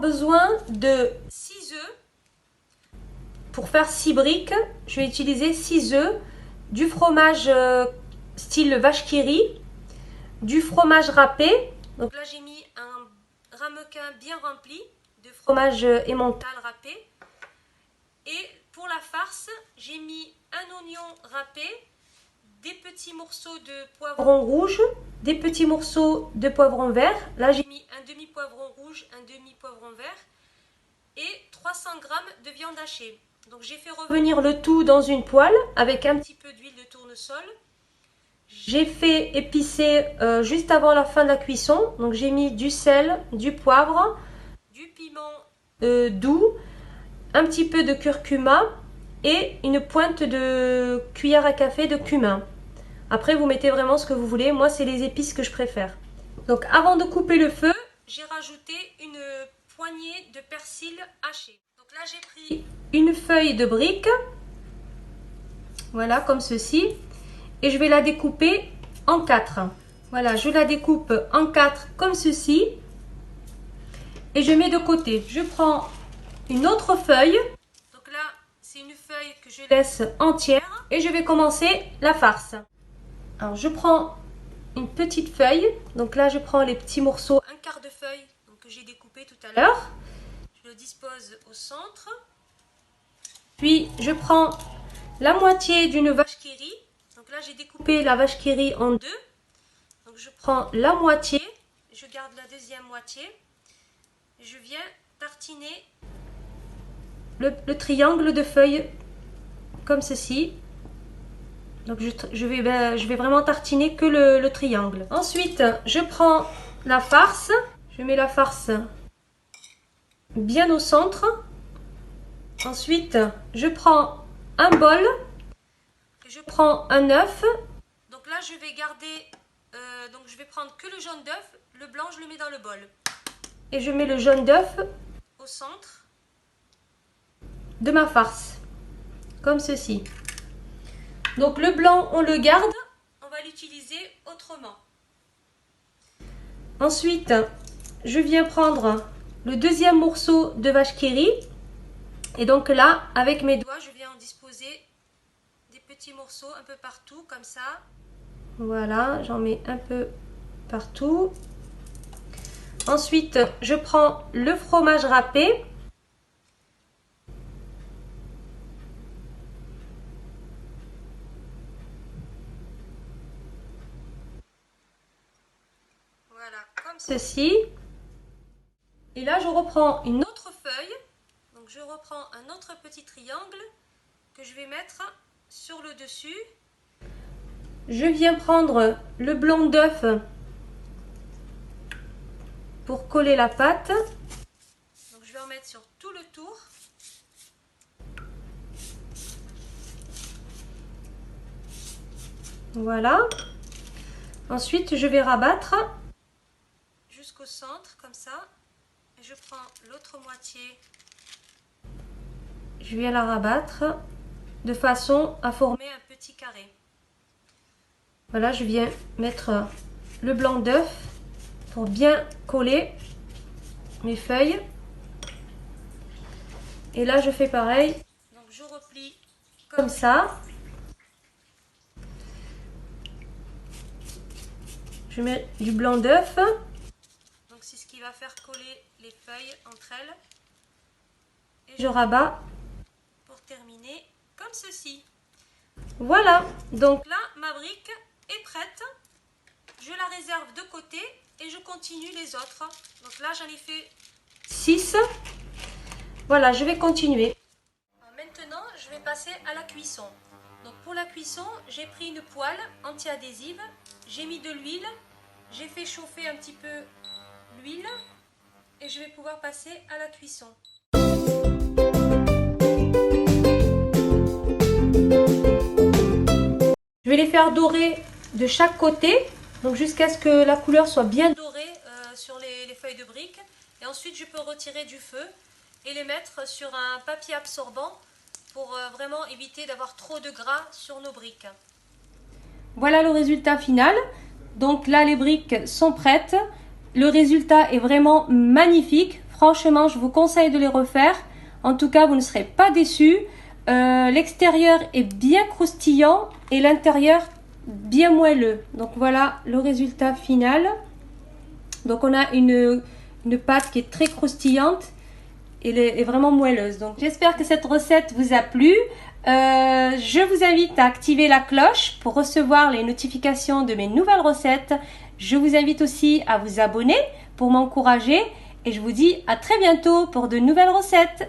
besoin de 6 œufs. Pour faire 6 briques, je vais utiliser 6 œufs, du fromage style vache qui rit, du fromage râpé. Donc là, j'ai mis un ramequin bien rempli de fromage emmental râpé. Et pour la farce, j'ai mis un oignon râpé, des petits morceaux de poivron rouge, des petits morceaux de poivron vert. Là, j'ai mis un demi-poivron rouge, un demi-poivron vert et 300 g de viande hachée. Donc, j'ai fait revenir le tout dans une poêle avec un petit peu d'huile de tournesol. J'ai fait épicer juste avant la fin de la cuisson. Donc, j'ai mis du sel, du poivre, du piment doux, un petit peu de curcuma et une pointe de cuillère à café de cumin. Après, vous mettez vraiment ce que vous voulez. Moi, c'est les épices que je préfère. Donc, avant de couper le feu, j'ai rajouté une poignée de persil haché. Donc là, j'ai pris une feuille de brique. Voilà, comme ceci. Et je vais la découper en 4. Voilà, je la découpe en 4 comme ceci. Et je mets de côté. Je prends une autre feuille. Donc là, c'est une feuille que je laisse entière. Et je vais commencer la farce. Alors, je prends une petite feuille. Donc là, je prends les petits morceaux, un quart de feuille donc, que j'ai découpé tout à l'heure. Je le dispose au centre. Puis, je prends la moitié d'une vache qui rit. Donc là, j'ai découpé la vache qui rit en 2. Donc, je prends la moitié. Je garde la deuxième moitié. Je viens tartiner le triangle de feuilles comme ceci. Donc je vais vraiment tartiner que le triangle. Ensuite, je prends la farce. Je mets la farce bien au centre. Ensuite, je prends un bol. Je prends un œuf. Donc là, je vais garder... donc je vais prendre que le jaune d'œuf. Le blanc, je le mets dans le bol. Et je mets le jaune d'œuf au centre de ma farce. Comme ceci. Donc le blanc, on le garde, on va l'utiliser autrement. Ensuite, je viens prendre le deuxième morceau de vache qui rit. Et donc là, avec mes doigts, je viens en disposer des petits morceaux un peu partout, comme ça. Voilà, j'en mets un peu partout. Ensuite, je prends le fromage râpé. Comme ceci. Et là, je reprends une autre feuille. Donc, je reprends un autre petit triangle que je vais mettre sur le dessus. Je viens prendre le blanc d'œuf pour coller la pâte. Donc, je vais en mettre sur tout le tour. Voilà. Ensuite, je vais rabattre jusqu'au centre, comme ça. Et je prends l'autre moitié. Je viens la rabattre de façon à former un petit carré. Voilà, je viens mettre le blanc d'œuf pour bien coller mes feuilles. Et là, je fais pareil. Donc, je replie comme ça. Je mets du blanc d'œuf. Donc, c'est ce qui va faire coller les feuilles entre elles. Et je rabats pour terminer comme ceci. Voilà. Donc là, ma brique est prête. Je la réserve de côté et je continue les autres. Donc là, j'en ai fait 6. Voilà, je vais continuer. Maintenant, je vais passer à la cuisson. Donc pour la cuisson, j'ai pris une poêle anti-adhésive. J'ai mis de l'huile. J'ai fait chauffer un petit peu l'huile. Et je vais pouvoir passer à la cuisson. Je vais les faire dorer de chaque côté, donc jusqu'à ce que la couleur soit bien dorée sur les feuilles de briques. Et ensuite, je peux retirer du feu et les mettre sur un papier absorbant pour vraiment éviter d'avoir trop de gras sur nos briques. Voilà le résultat final. Donc là, les briques sont prêtes. Le résultat est vraiment magnifique. franchement, je vous conseille de les refaire. En tout cas, vous ne serez pas déçus. L'extérieur est bien croustillant et l'intérieur bien moelleux. Donc voilà le résultat final. Donc on a une pâte qui est très croustillante et est vraiment moelleuse. Donc j'espère que cette recette vous a plu. Je vous invite à activer la cloche pour recevoir les notifications de mes nouvelles recettes. Je vous invite aussi à vous abonner pour m'encourager et je vous dis à très bientôt pour de nouvelles recettes.